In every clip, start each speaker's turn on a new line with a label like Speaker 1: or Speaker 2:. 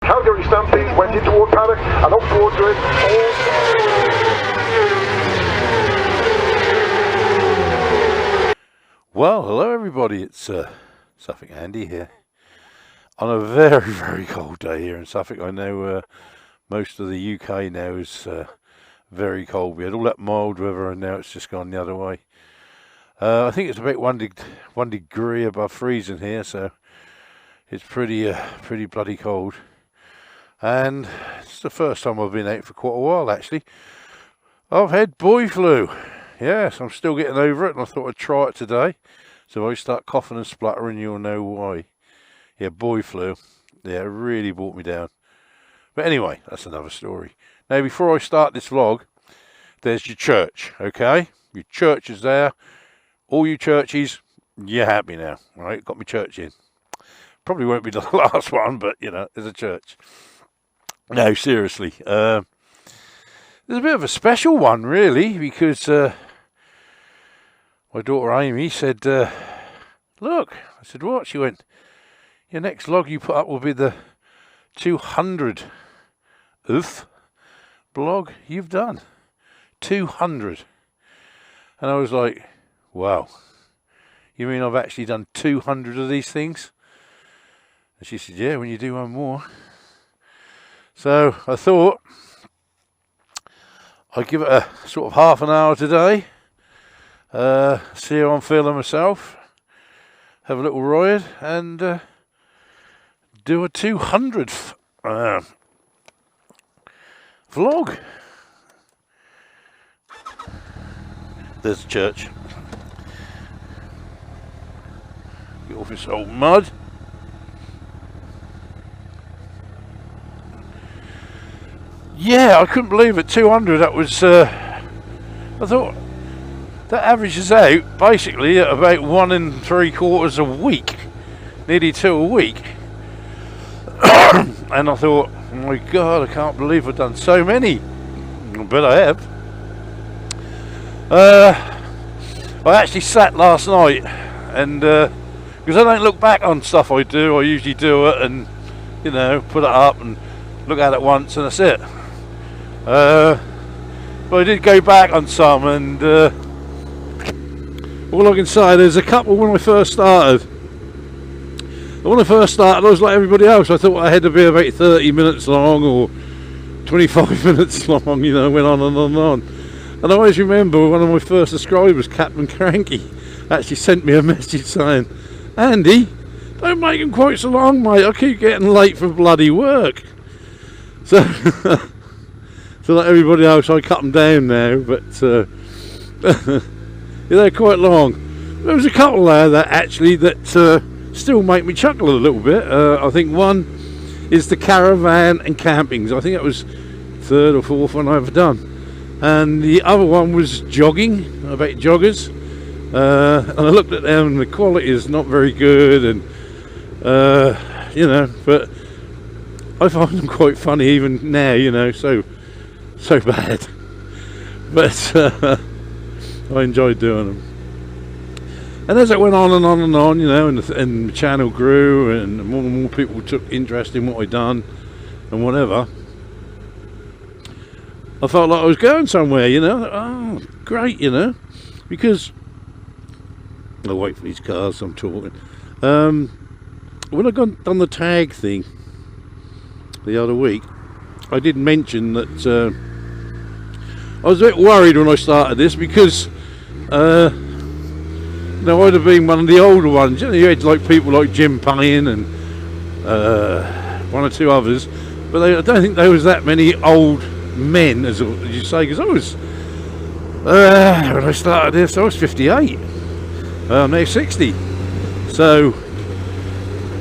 Speaker 1: Calgary Stampede went in toward paddock and up towards it.
Speaker 2: Well, hello everybody, it's Suffolk Andy here. On a very, very cold day here in Suffolk. I know most of the UK now is very cold. We had all that mild weather and now it's just gone the other way. I think it's about one degree above freezing here, so it's pretty bloody cold. And it's the first time I've been out for quite a while actually. I've had boy flu. Yes, I'm still getting over it and I thought I'd try it today. So if I start coughing and spluttering, you'll know why. Yeah, boy flu. Yeah, it really brought me down. But anyway, that's another story. Now, before I start this vlog, there's your church, okay? Your church is there. All you churchies, you're happy now, right? Got my church in. Probably won't be the last one, but, you know, there's a church. No, seriously. There's a bit of a special one, really, because my daughter Amy said, look. I said, what? She went, your next vlog you put up will be the 200th blog you've done. 200. And I was like, wow. You mean I've actually done 200 of these things? And she said, yeah, when you do one more. So I thought I'd give it a sort of half an hour today. See how I'm feeling myself. Have a little ride and do a 200th vlog. There's the church. Get off this old mud. Yeah, I couldn't believe it. 200. That was. I thought that averages out basically at about 1 3/4 a week, nearly 2 a week. And I thought, oh my God, I can't believe I've done so many. But I have. I actually sat last night and because I don't look back on stuff I do, I usually do it and, you know, put it up and look at it once and that's it. But I did go back on some and all I can say, there's a couple when I first started. When I first started, I was like everybody else. I thought I had to be about 30 minutes long or 25 minutes long, you know, went on and on and on. And I always remember one of my first subscribers, Captain Cranky, actually sent me a message saying, Andy, don't make them quite so long, mate. I keep getting late for bloody work. So, so like everybody else, I cut them down now, but yeah, they're quite long. There was a couple there that actually still make me chuckle a little bit. I think one is the caravan and campings. I think that was third or fourth one I've ever done. And the other one was jogging, about joggers. And I looked at them and the quality is not very good and you know, but I find them quite funny even now, you know, so bad. But I enjoyed doing them. And as it went on and on and on, you know, and the channel grew and more people took interest in what I'd done and whatever, I felt like I was going somewhere, you know. Oh, great, you know, because I'll wait for these cars. I'm talking. When I done the tag thing the other week, I did mention that I was a bit worried when I started this because you know, I'd have been one of the older ones. You know, you had like people like Jim Payne and one or two others, but I don't think there was that many old men, as you say, because I was when I started this, I was 58. I'm now 60. So,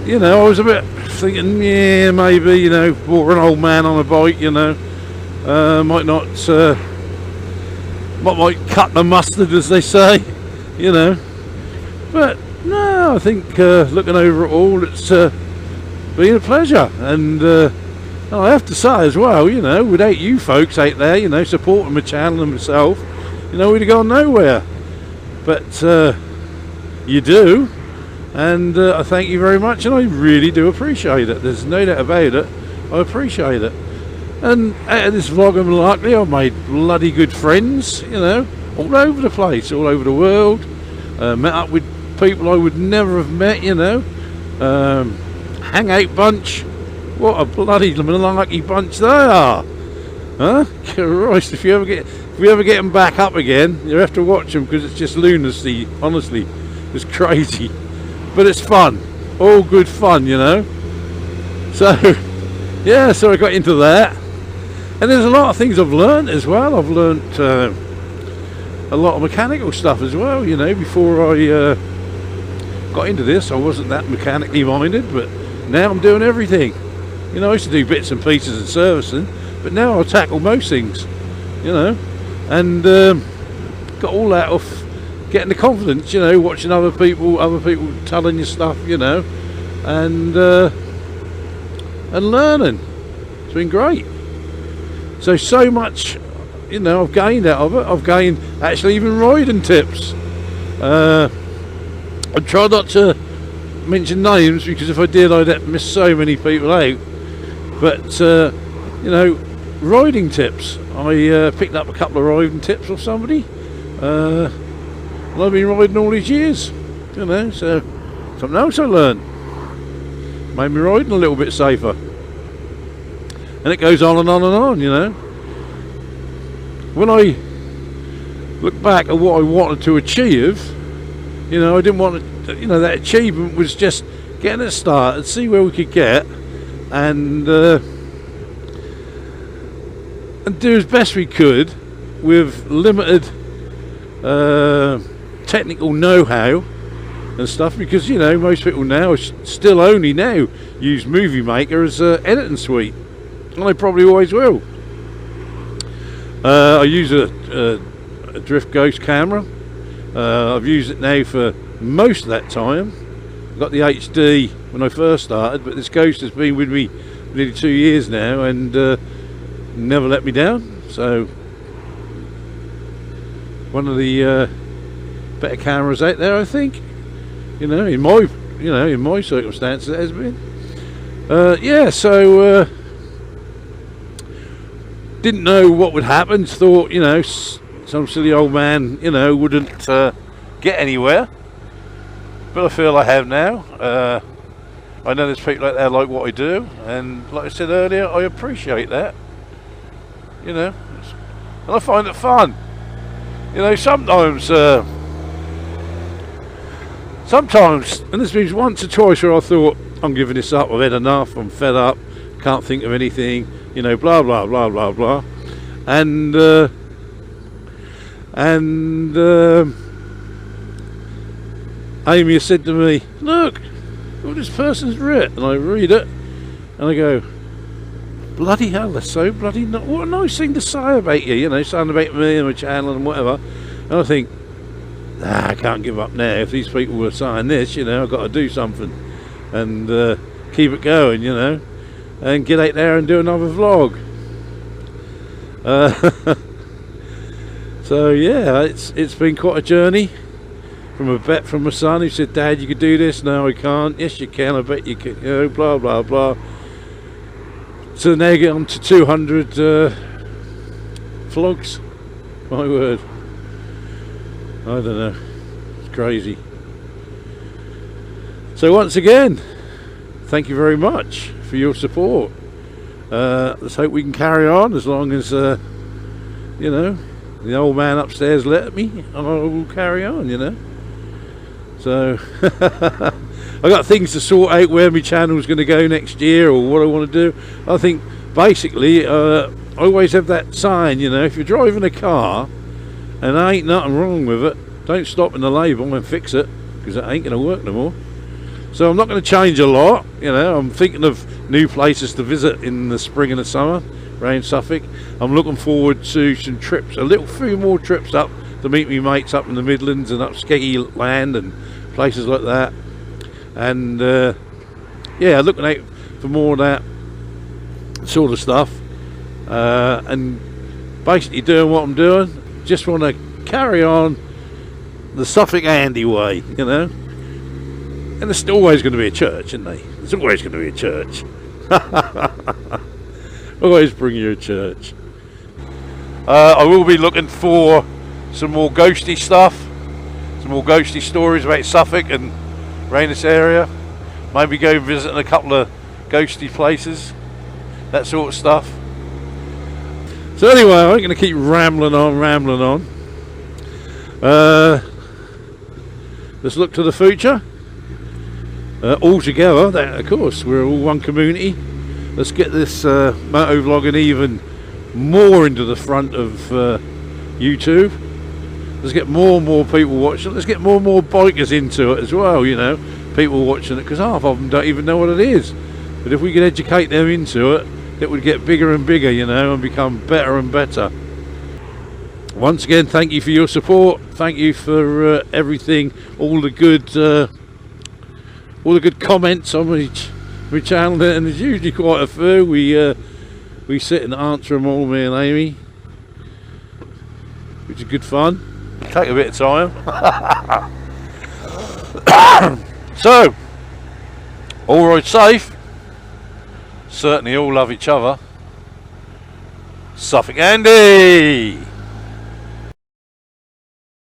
Speaker 2: you know, I was a bit thinking, yeah, maybe, you know, bought an old man on a bike, you know, might not, might cut the mustard, as they say, you know. But no, I think looking over it all, it's been a pleasure. And I have to say as well, you know, without you folks out there, you know, supporting my channel and myself, you know, we'd have gone nowhere. But you do, and I thank you very much, and I really do appreciate it. There's no doubt about it. I appreciate it. And out of this vlog and luckily I've made bloody good friends, you know, all over the place, all over the world. Met up with people I would never have met, you know. Hangout bunch, what a bloody malarkey bunch they are, huh? Christ, if you ever get them back up again, you have to watch them because it's just lunacy. Honestly, it's crazy, but it's fun, all good fun, you know. So yeah, so I got into that, and there's a lot of things I've learned as well. I've learnt a lot of mechanical stuff as well, you know. Before I got into this, I wasn't that mechanically minded, but now I'm doing everything. You know, I used to do bits and pieces and servicing, but now I tackle most things, you know, and got all that off getting the confidence, you know, watching other people telling you stuff, you know, and learning. It's been great. So much, you know, I've gained out of it. I've gained actually even riding tips. I try not to mention names because if I did I'd miss so many people out, but you know, riding tips. I picked up a couple of riding tips off somebody, and I've been riding all these years, you know, so something else I learned made me riding a little bit safer, and it goes on and on and on, you know. When I look back at what I wanted to achieve, you know, I didn't want to, you know, that achievement was just getting it started, see where we could get, and do as best we could with limited technical know-how and stuff, because, you know, most people now still only now use Movie Maker as an editing suite, and I probably always will. I use a Drift Ghost camera. I've used it now for most of that time. I got the HD when I first started, but this Ghost has been with me nearly 2 years now, and never let me down. So one of the better cameras out there, I think. You know, in my circumstances, it has been. Yeah, so didn't know what would happen. Thought, you know, some silly old man, you know, wouldn't get anywhere, but I feel I have now. I know there's people out there like what I do, and like I said earlier, I appreciate that, you know, and I find it fun. You know, sometimes, and there's been once or twice where I thought, I'm giving this up, I've had enough, I'm fed up, can't think of anything, you know, blah blah blah blah blah, and Amy has said to me, look what this person's written, and I read it and I go, bloody hell, that's so bloody what a nice thing to say about you, you know, something about me and my channel and whatever. And I think, I can't give up now. If these people were saying this, you know, I've got to do something and keep it going, you know, and get out there and do another vlog. So yeah, it's been quite a journey. From a bet from my son who said, Dad, you could do this. No, I can't. Yes, you can. I bet you can. You know, blah blah blah. So now get on to 200 vlogs. My word. I don't know. It's crazy. So once again, thank you very much for your support. Let's hope we can carry on as long as you know, the old man upstairs let me, and I will carry on, you know. So I got things to sort out where my channel's going to go next year, or what I want to do. I think basically I always have that sign, you know, if you're driving a car and there ain't nothing wrong with it, don't stop in the label and fix it, because it ain't going to work no more. So I'm not going to change a lot, you know. I'm thinking of new places to visit in the spring and the summer around Suffolk. I'm looking forward to some trips, a few more trips up to meet me mates up in the Midlands and up Skeggy Land and places like that. And yeah, looking out for more of that sort of stuff, and basically doing what I'm doing. Just want to carry on the Suffolk Andy way, you know. And there's always going to be a church, isn't there? There's always going to be a church. Always bring you a church. I will be looking for some more ghosty stuff, some more ghosty stories about Suffolk and around this area. Maybe go visiting a couple of ghosty places, that sort of stuff. So anyway, I'm going to keep rambling on. Let's look to the future. All together, of course, we're all one community. Let's get this moto vlogging even more into the front of YouTube. Let's get more and more people watching. Let's get more and more bikers into it as well, you know. People watching it, because half of them don't even know what it is. But if we could educate them into it, it would get bigger and bigger, you know, and become better and better. Once again, thank you for your support. Thank you for everything, all the good comments on my channel, and there's usually quite a few. We sit and answer them all, me and Amy, which is good fun. Take a bit of time. So, all ride safe. Certainly all love each other. Suffolk Andy!